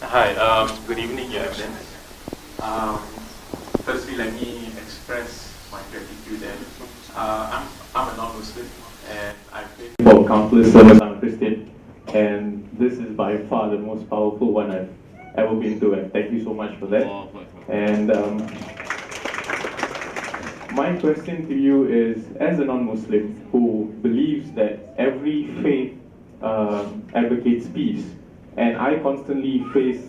Hi, good evening, Your Eminence. Um, Firstly, let me express my gratitude. And I'm a non-Muslim, and I've been for countless sermons. I'm a Christian, and this is by far the most powerful one I've ever been to. And thank you so much for that. And my question to you is, as a non-Muslim who believes that every faith advocates peace, and I constantly face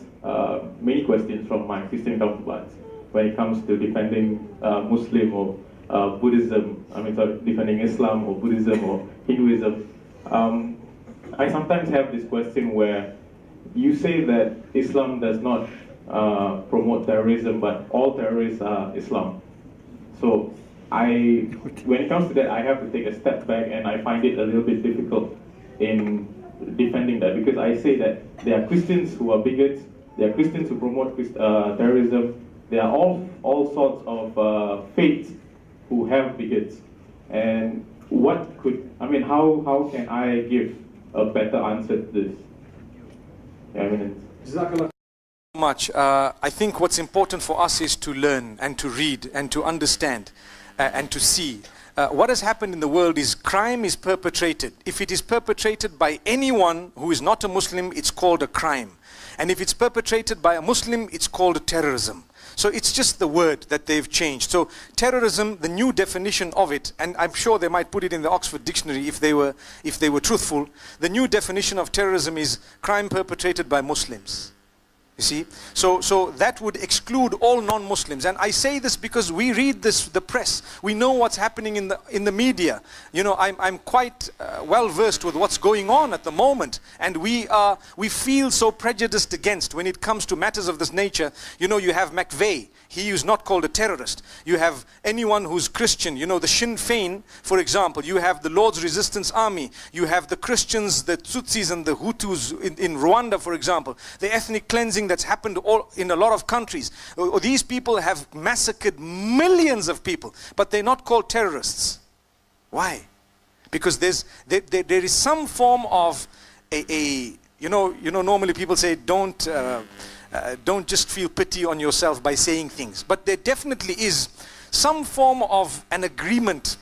many questions from my Christian counterparts when it comes to defending Muslim or Buddhism, defending Islam or Buddhism or Hinduism. I sometimes have this question where you say that Islam does not promote terrorism, but all terrorists are Islam. So when it comes to that, I have to take a step back, and I find it a little bit difficult in defending that, because I say that there are Christians who are bigots, there are Christians who promote terrorism, there are all sorts of faiths who have bigots. And how can I give a better answer to this? Much. I think what's important for us is to learn and to read and to understand and to see. What has happened in the world is crime is perpetrated. If it is perpetrated by anyone who is not a Muslim, it's called a crime. And if it's perpetrated by a Muslim, it's called terrorism. So it's just the word that they've changed. So terrorism, the new definition of it, and I'm sure they might put it in the Oxford Dictionary if they were truthful. The new definition of terrorism is crime perpetrated by Muslims. You see, so that would exclude all non-Muslims. And I say this because we read the press. We know what's happening in the media. You know, I'm quite well versed with what's going on at the moment, and we feel so prejudiced against when it comes to matters of this nature. You know, you have McVeigh. He is not called a terrorist. You have anyone who's Christian, you know, the Sinn Féin, for example. You have the Lord's Resistance Army. You have the Christians, the Tutsis and the Hutus in Rwanda, for example. The ethnic cleansing that's happened in a lot of countries. These people have massacred millions of people, but they're not called terrorists. Why? Because there is some form of normally people say don't just feel pity on yourself by saying things. But there definitely is some form of an agreement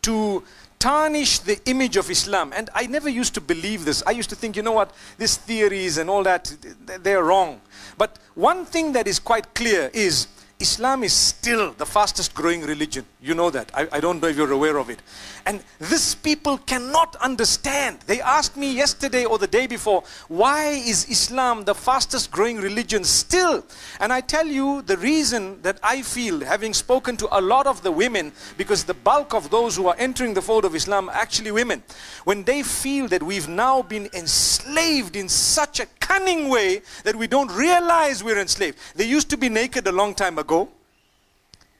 to tarnish the image of Islam. And I never used to believe this. I used to think, you know what, these theories and all that, they're wrong. But one thing that is quite clear is Islam is still the fastest growing religion. You know that. I don't know if you're aware of it. And this people cannot understand. They asked me yesterday or the day before, why is Islam the fastest growing religion still? And I tell you the reason that I feel, having spoken to a lot of the women, because the bulk of those who are entering the fold of Islam are actually women. When they feel that we've now been enslaved in such a cunning way that we don't realize we're enslaved. They used to be naked a long time ago.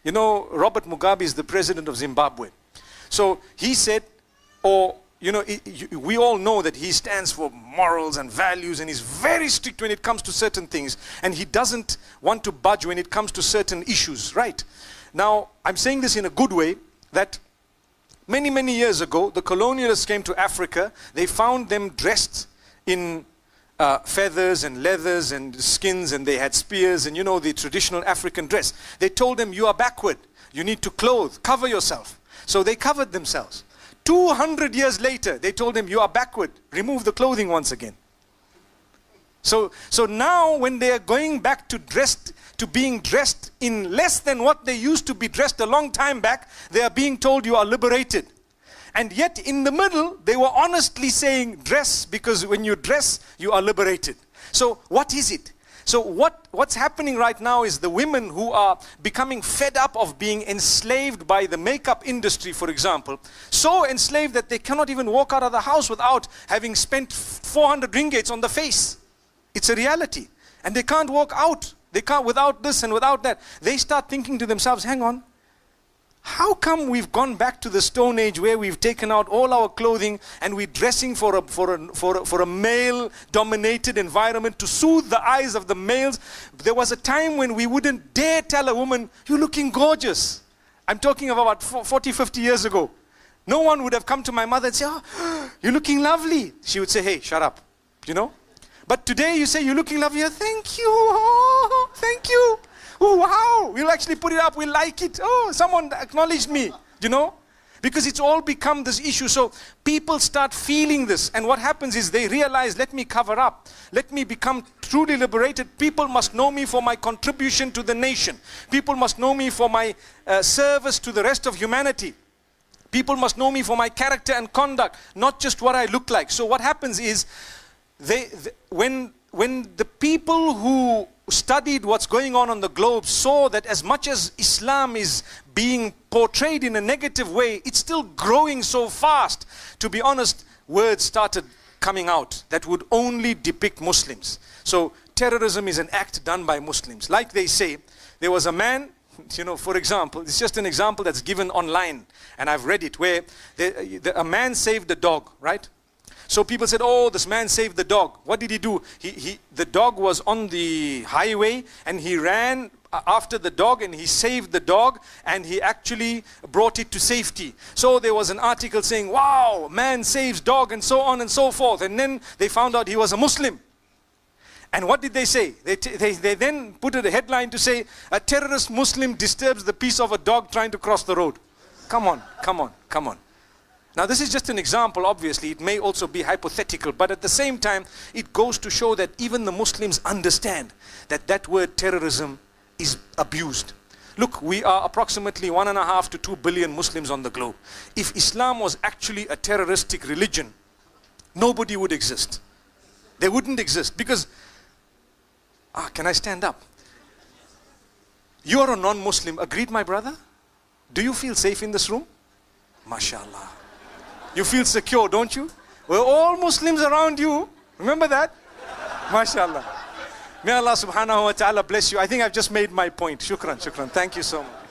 You know, Robert Mugabe is the president of Zimbabwe. So he said, we all know that he stands for morals and values, and he's very strict when it comes to certain things, and he doesn't want to budge when it comes to certain issues, right? Now, I'm saying this in a good way, that many, many years ago, the colonialists came to Africa. They found them dressed in feathers and leathers and skins, and they had spears and, you know, the traditional African dress. They told them, you are backward. You need to cover yourself. So they covered themselves. 200 years later, they told him, you are backward. Remove the clothing once again. So now when they are going back to being dressed in less than what they used to be dressed a long time back, they are being told you are liberated. And yet in the middle, they were honestly saying dress, because when you dress, you are liberated. So what is it? So what's happening right now is the women who are becoming fed up of being enslaved by the makeup industry, for example, so enslaved that they cannot even walk out of the house without having spent 400 ringgits on the face. It's a reality. And they can't walk out. They can't without this and without that. They start thinking to themselves, hang on, how come we've gone back to the Stone Age where we've taken out all our clothing and we're dressing for a male-dominated environment to soothe the eyes of the males? There was a time when we wouldn't dare tell a woman, you're looking gorgeous. I'm talking of about 40, 50 years ago. No one would have come to my mother and say, oh, you're looking lovely. She would say, hey, shut up, you know. But today you say, you're looking lovely. Thank you. Oh, thank you. Oh, wow. We'll actually put it up. We'll like it. Oh, someone acknowledged me. You know? Because it's all become this issue. So people start feeling this. And what happens is they realize, let me cover up. Let me become truly liberated. People must know me for my contribution to the nation. People must know me for my service to the rest of humanity. People must know me for my character and conduct, not just what I look like. So what happens is, when the people who studied what's going on the globe saw that as much as Islam is being portrayed in a negative way, it's still growing so fast. To be honest, words started coming out that would only depict Muslims. So terrorism is an act done by Muslims. Like they say, there was a man, you know, for example, it's just an example that's given online, and I've read it, where a man saved a dog, right? So people said, oh, this man saved the dog. What did he do? The dog was on the highway, and he ran after the dog, and he saved the dog, and he actually brought it to safety. So there was an article saying, wow, man saves dog, and so on and so forth. And then they found out he was a Muslim. And what did they say? They then put a headline to say, a terrorist Muslim disturbs the peace of a dog trying to cross the road. Come on, come on, come on. Now this is just an example, obviously. It may also be hypothetical, but at the same time, it goes to show that even the Muslims understand that that word terrorism is abused. Look, we are approximately 1.5 to 2 billion Muslims on the globe. If Islam was actually a terroristic religion, nobody would exist. They wouldn't exist because, can I stand up? You're a non-Muslim. Agreed, my brother? Do you feel safe in this room? MashaAllah. You feel secure, don't you? We're all Muslims around you. Remember that? MashaAllah. May Allah subhanahu wa ta'ala bless you. I think I've just made my point. Shukran, shukran. Thank you so much.